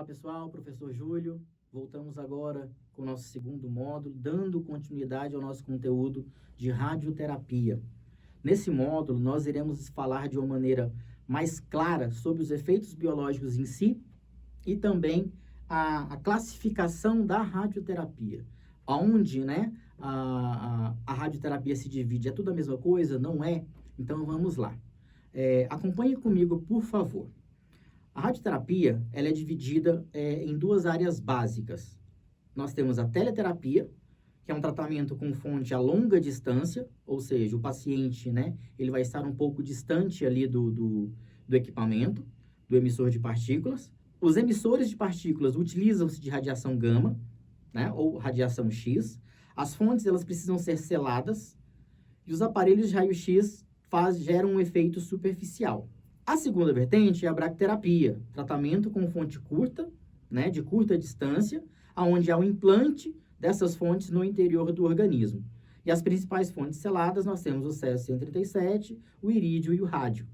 pessoal, professor Júlio. Voltamos agora com o nosso segundo módulo, dando continuidade ao nosso conteúdo de radioterapia. Nesse módulo, nós iremos falar de uma maneira mais clara sobre os efeitos biológicos em si e também a classificação da radioterapia. Onde, a radioterapia se divide. É tudo a mesma coisa? Não é? Então, vamos lá. Acompanhe comigo, por favor. A radioterapia, ela é dividida em duas áreas básicas. Nós temos a teleterapia, que é um tratamento com fonte a longa distância, ou seja, o paciente, ele vai estar um pouco distante ali do equipamento, do emissor de partículas. Os emissores de partículas utilizam-se de radiação gama, ou radiação X. As fontes, elas precisam ser seladas, e os aparelhos de raio-X geram um efeito superficial. A segunda vertente é a bracterapia, tratamento com fonte curta, de curta distância, onde há um implante dessas fontes no interior do organismo. E as principais fontes seladas, nós temos o césio-137, o irídio e o rádio.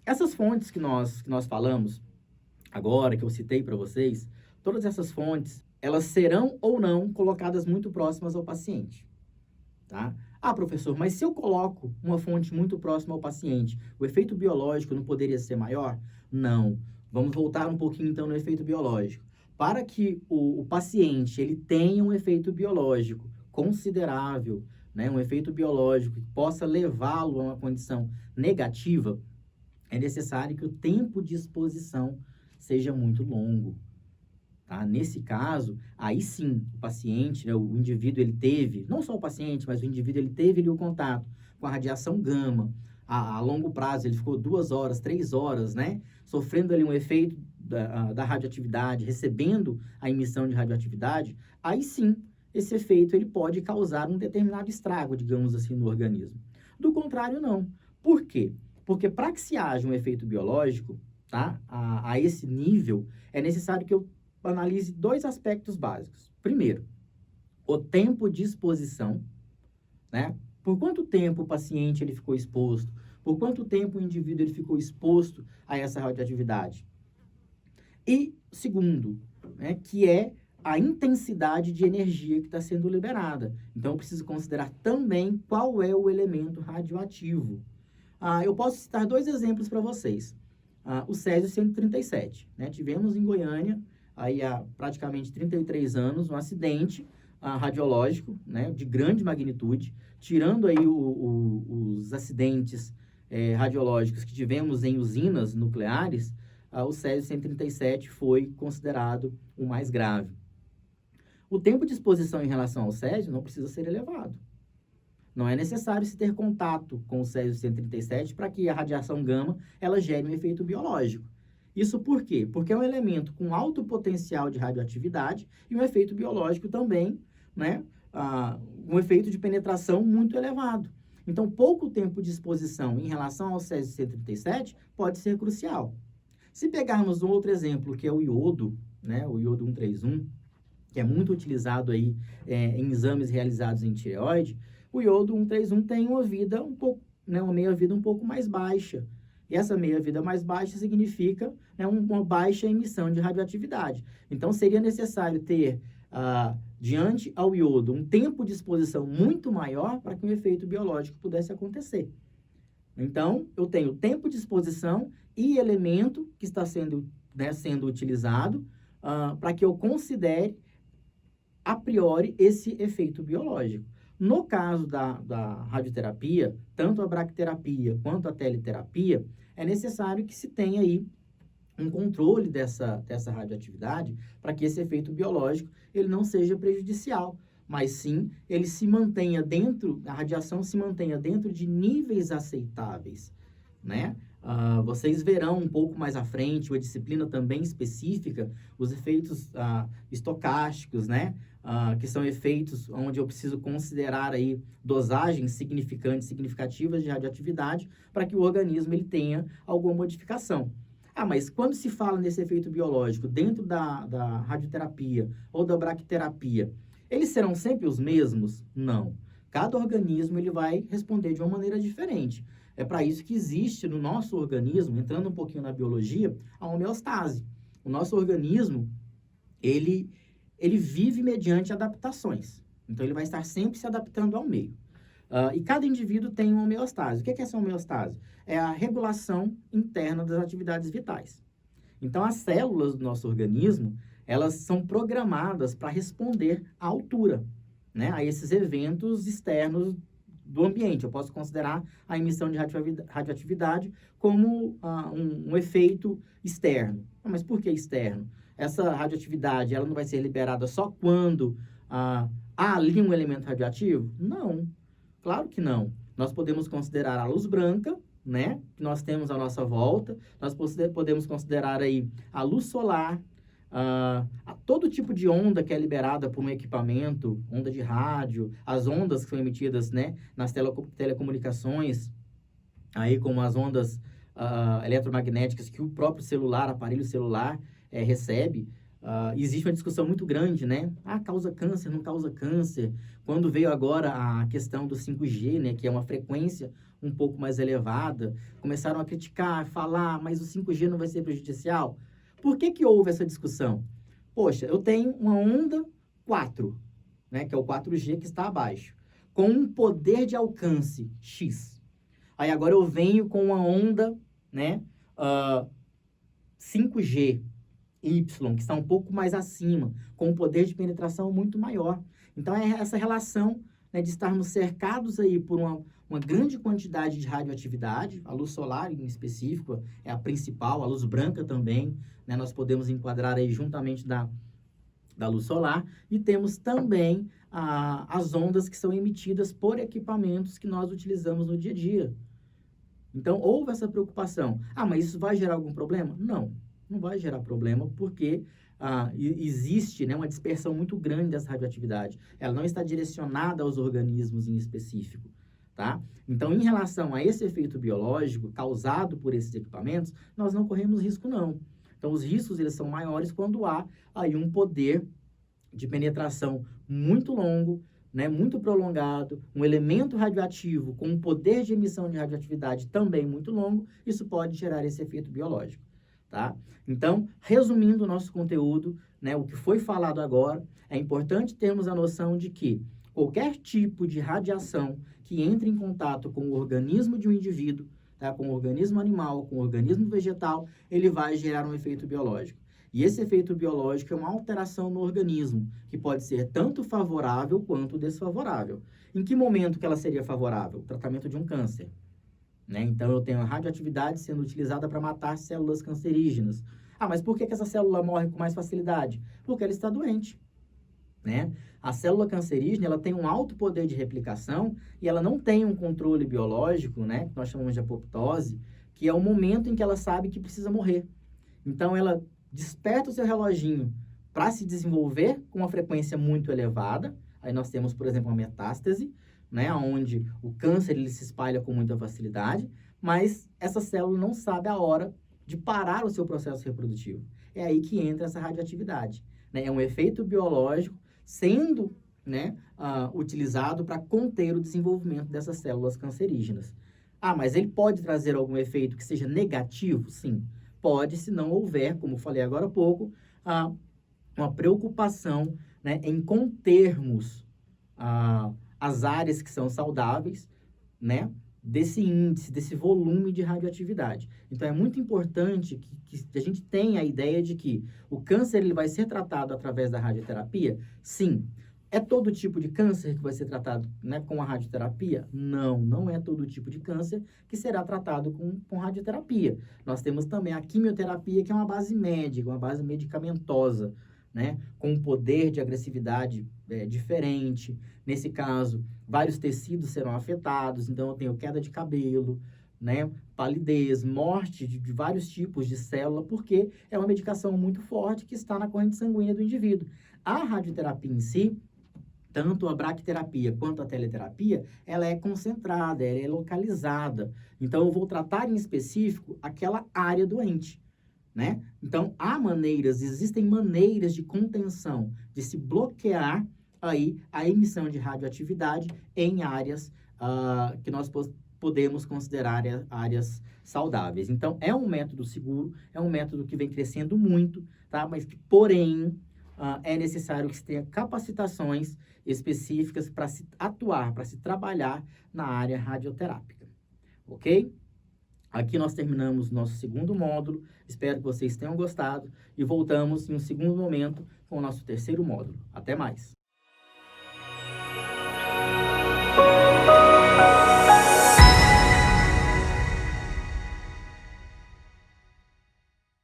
Essas fontes que nós falamos agora, que eu citei para vocês, todas essas fontes, elas serão ou não colocadas muito próximas ao paciente, tá? Ah, professor, mas se eu coloco uma fonte muito próxima ao paciente, o efeito biológico não poderia ser maior? Não. Vamos voltar um pouquinho, então, no efeito biológico. Para que o paciente ele tenha um efeito biológico considerável, um efeito biológico que possa levá-lo a uma condição negativa, é necessário que o tempo de exposição seja muito longo. Tá? Nesse caso, aí sim, o paciente, o indivíduo, ele teve, não só o paciente, mas o indivíduo, ele teve ali o contato com a radiação gama. A longo prazo, ele ficou 2 horas, 3 horas, sofrendo ali um efeito da radioatividade, recebendo a emissão de radioatividade. Aí sim, esse efeito, ele pode causar um determinado estrago, digamos assim, no organismo. Do contrário, não. Por quê? Porque para que se haja um efeito biológico, tá? A esse nível, é necessário que eu analise 2 aspectos básicos. Primeiro, o tempo de exposição, Por quanto tempo o paciente ele ficou exposto? Por quanto tempo o indivíduo ele ficou exposto a essa radioatividade? E segundo, que é a intensidade de energia que está sendo liberada. Então, eu preciso considerar também qual é o elemento radioativo. Eu posso citar 2 exemplos para vocês. O césio-137, Tivemos em Goiânia, aí há praticamente 33 anos, um acidente radiológico, de grande magnitude, tirando aí os acidentes radiológicos que tivemos em usinas nucleares, o césio-137 foi considerado o mais grave. O tempo de exposição em relação ao césio não precisa ser elevado. Não é necessário se ter contato com o césio-137 para que a radiação gama ela gere um efeito biológico. Isso por quê? Porque é um elemento com alto potencial de radioatividade e um efeito biológico também, um efeito de penetração muito elevado. Então, pouco tempo de exposição em relação ao césio-137 pode ser crucial. Se pegarmos um outro exemplo, que é o iodo, o iodo 131, que é muito utilizado aí em exames realizados em tireoide, o iodo 131 tem uma vida uma meia-vida um pouco mais baixa. E essa meia-vida mais baixa significa uma baixa emissão de radioatividade. Então, seria necessário ter, diante ao iodo, um tempo de exposição muito maior para que um efeito biológico pudesse acontecer. Então, eu tenho tempo de exposição e elemento que está sendo utilizado para que eu considere, a priori, esse efeito biológico. No caso da radioterapia, tanto a bracterapia quanto a teleterapia, é necessário que se tenha aí um controle dessa radioatividade para que esse efeito biológico ele não seja prejudicial, mas sim ele se mantenha a radiação se mantenha dentro de níveis aceitáveis, vocês verão um pouco mais à frente, uma disciplina também específica, os efeitos estocásticos, que são efeitos onde eu preciso considerar aí dosagens significativas de radioatividade para que o organismo ele tenha alguma modificação. Mas quando se fala nesse efeito biológico dentro da radioterapia ou da bracterapia, eles serão sempre os mesmos? Não. Cada organismo ele vai responder de uma maneira diferente. É para isso que existe no nosso organismo, entrando um pouquinho na biologia, a homeostase. O nosso organismo, ele vive mediante adaptações. Então, ele vai estar sempre se adaptando ao meio. E cada indivíduo tem uma homeostase. O que é essa homeostase? É a regulação interna das atividades vitais. Então, as células do nosso organismo, elas são programadas para responder à altura, né, a esses eventos externos do ambiente. Eu posso considerar a emissão de radioatividade como um efeito externo. Mas por que externo? Essa radioatividade, ela não vai ser liberada só quando há ali um elemento radioativo? Não, claro que não. Nós podemos considerar a luz branca, né, que nós temos à nossa volta. Nós podemos considerar aí a luz solar, todo tipo de onda que é liberada por um equipamento, onda de rádio, as ondas que são emitidas, né, nas telecomunicações, aí como as ondas eletromagnéticas que o próprio celular, aparelho celular, recebe. Existe uma discussão muito grande, né? Causa câncer, não causa câncer. Quando veio agora a questão do 5G, né, que é uma frequência um pouco mais elevada, começaram a criticar, falar, mas o 5G não vai ser prejudicial? Por que houve essa discussão? Poxa, eu tenho uma onda 4, né, que é o 4G que está abaixo, com um poder de alcance X. Aí agora eu venho com uma onda, né, 5G, Y, que está um pouco mais acima, com um poder de penetração muito maior. Então, é essa relação, né, de estarmos cercados aí por uma grande quantidade de radioatividade, a luz solar em específico é a principal, a luz branca também, né, nós podemos enquadrar aí juntamente da luz solar, e temos também as ondas que são emitidas por equipamentos que nós utilizamos no dia a dia. Então, houve essa preocupação. Mas isso vai gerar algum problema? Não vai gerar problema, porque existe, né, uma dispersão muito grande dessa radioatividade. Ela não está direcionada aos organismos em específico, tá? Então, em relação a esse efeito biológico causado por esses equipamentos, nós não corremos risco, não. Então, os riscos, eles são maiores quando há aí um poder de penetração muito longo, né, muito prolongado, um elemento radioativo com um poder de emissão de radioatividade também muito longo, isso pode gerar esse efeito biológico, tá? Então, resumindo o nosso conteúdo, né, o que foi falado agora, é importante termos a noção de que qualquer tipo de radiação que entre em contato com o organismo de um indivíduo, tá, com o organismo animal, com o organismo vegetal, ele vai gerar um efeito biológico. E esse efeito biológico é uma alteração no organismo, que pode ser tanto favorável quanto desfavorável. Em que momento que ela seria favorável? O tratamento de um câncer, né? Então, eu tenho a radioatividade sendo utilizada para matar células cancerígenas. Mas por que essa célula morre com mais facilidade? Porque ela está doente, né? A célula cancerígena, ela tem um alto poder de replicação e ela não tem um controle biológico, né, que nós chamamos de apoptose, que é o momento em que ela sabe que precisa morrer. Então, ela desperta o seu reloginho para se desenvolver com uma frequência muito elevada. Aí nós temos, por exemplo, uma metástase, né, onde o câncer ele se espalha com muita facilidade, mas essa célula não sabe a hora de parar o seu processo reprodutivo. É aí que entra essa radioatividade, né? É um efeito biológico sendo, né, utilizado para conter o desenvolvimento dessas células cancerígenas. Mas ele pode trazer algum efeito que seja negativo? Sim. Pode, se não houver, como falei agora há pouco, uma preocupação, né, em contermos as áreas que são saudáveis, né, desse índice, desse volume de radioatividade. Então, é muito importante que a gente tenha a ideia de que o câncer ele vai ser tratado através da radioterapia? Sim. É todo tipo de câncer que vai ser tratado, né, com a radioterapia? Não é todo tipo de câncer que será tratado com radioterapia. Nós temos também a quimioterapia, que é uma base médica, uma base medicamentosa, né, com um poder de agressividade diferente. Nesse caso, vários tecidos serão afetados, então eu tenho queda de cabelo, né, palidez, morte de vários tipos de célula, porque é uma medicação muito forte que está na corrente sanguínea do indivíduo. A radioterapia em si, tanto a braquiterapia quanto a teleterapia, ela é concentrada, ela é localizada. Então, eu vou tratar em específico aquela área doente, né? Então, existem maneiras de contenção, de se bloquear aí a emissão de radioatividade em áreas que nós podemos considerar áreas saudáveis. Então, é um método seguro, é um método que vem crescendo muito, tá? Mas que, porém, é necessário que se tenha capacitações específicas para se atuar, para se trabalhar na área radioterápica, ok? Aqui nós terminamos nosso segundo módulo, espero que vocês tenham gostado e voltamos em um segundo momento com o nosso terceiro módulo. Até mais!